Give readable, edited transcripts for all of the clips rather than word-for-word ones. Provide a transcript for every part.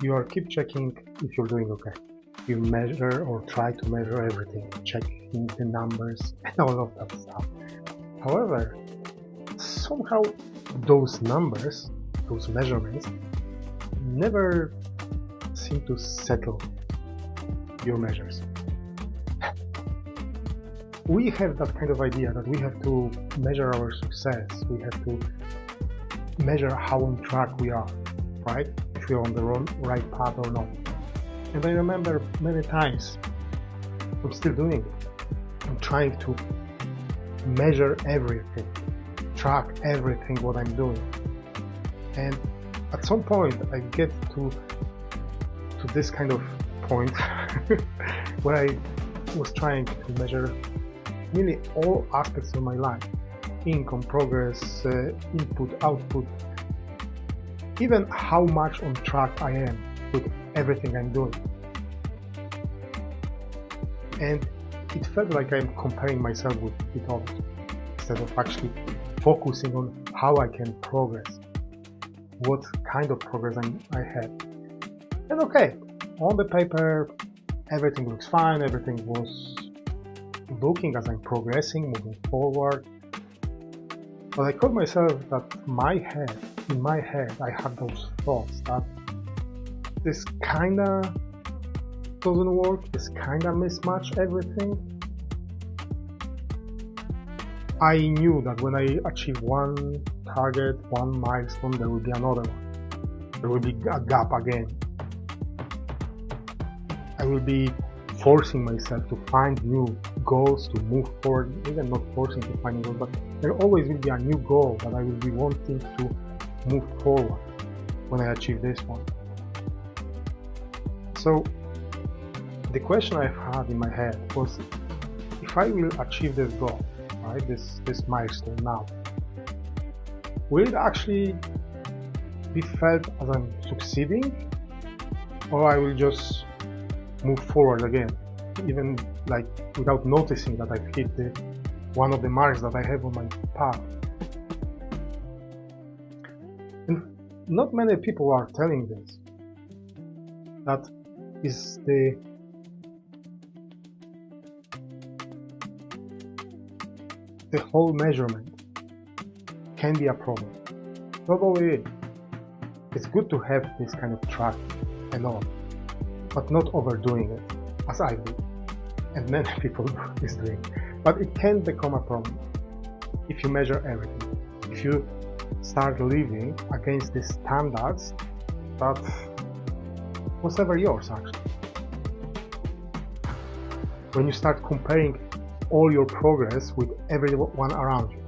You are keep checking if you're doing okay. You measure or try to measure everything, checking the numbers and all of that stuff. However, somehow those numbers, those measurements, never seem to settle your measures. We have that kind of idea that we have to measure our success, we have to measure how on track we are, right? If we're on the right path or not. And I remember many times, I'm still doing it. I'm trying to measure everything, track everything what I'm doing. And at some point I get to this kind of point where I was trying to measure nearly all aspects of my life. Income, progress, input, output, even how much on track I am with everything I'm doing. And it felt like I'm comparing myself with others instead of actually focusing on how I can progress, what kind of progress I had. And okay, on the paper, everything looks fine, everything was looking as I'm progressing, moving forward. But I caught myself that in my head, I had those thoughts that this kinda doesn't work, this kinda mismatch everything. I knew that when I achieve one target, one milestone, there will be another one. There will be a gap again. I will be forcing myself to find new goals to move forward, even not forcing to find goals, but there always will be a new goal that I will be wanting to move forward when I achieve this one. So the question I've had in my head was, if I will achieve this goal, right, this milestone now, will it actually be felt as I'm succeeding, or I will just move forward again, even like without noticing that I've hit one of the marks that I have on my path. And not many people are telling this. That is the whole measurement can be a problem. Not only it's good to have this kind of track and all, but not overdoing it, as I do, and many people is doing. But it can become a problem if you measure everything. If you start living against the standards that was ever yours, actually. When you start comparing all your progress with everyone around you.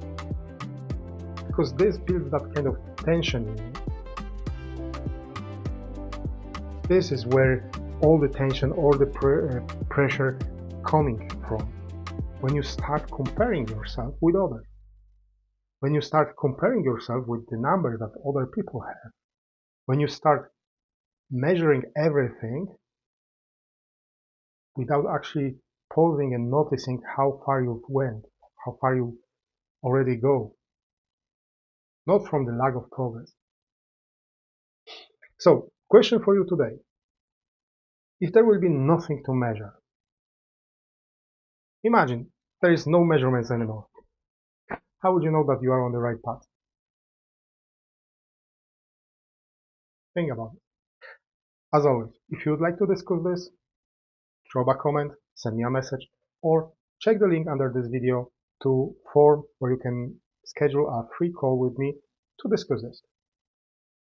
Because this builds that kind of tension in you. This is where all the tension, all the pressure coming from. When you start comparing yourself with others. When you start comparing yourself with the numbers that other people have. When you start measuring everything without actually pausing and noticing how far you've went, how far you already go. Not from the lack of progress. So, question for you today. If there will be nothing to measure, imagine there is no measurements anymore. How would you know that you are on the right path? Think about it. As always, if you would like to discuss this, drop a comment, send me a message, or check the link under this video to form where you can schedule a free call with me to discuss this.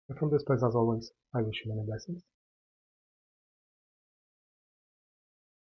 And from this place, as always, I wish you many blessings.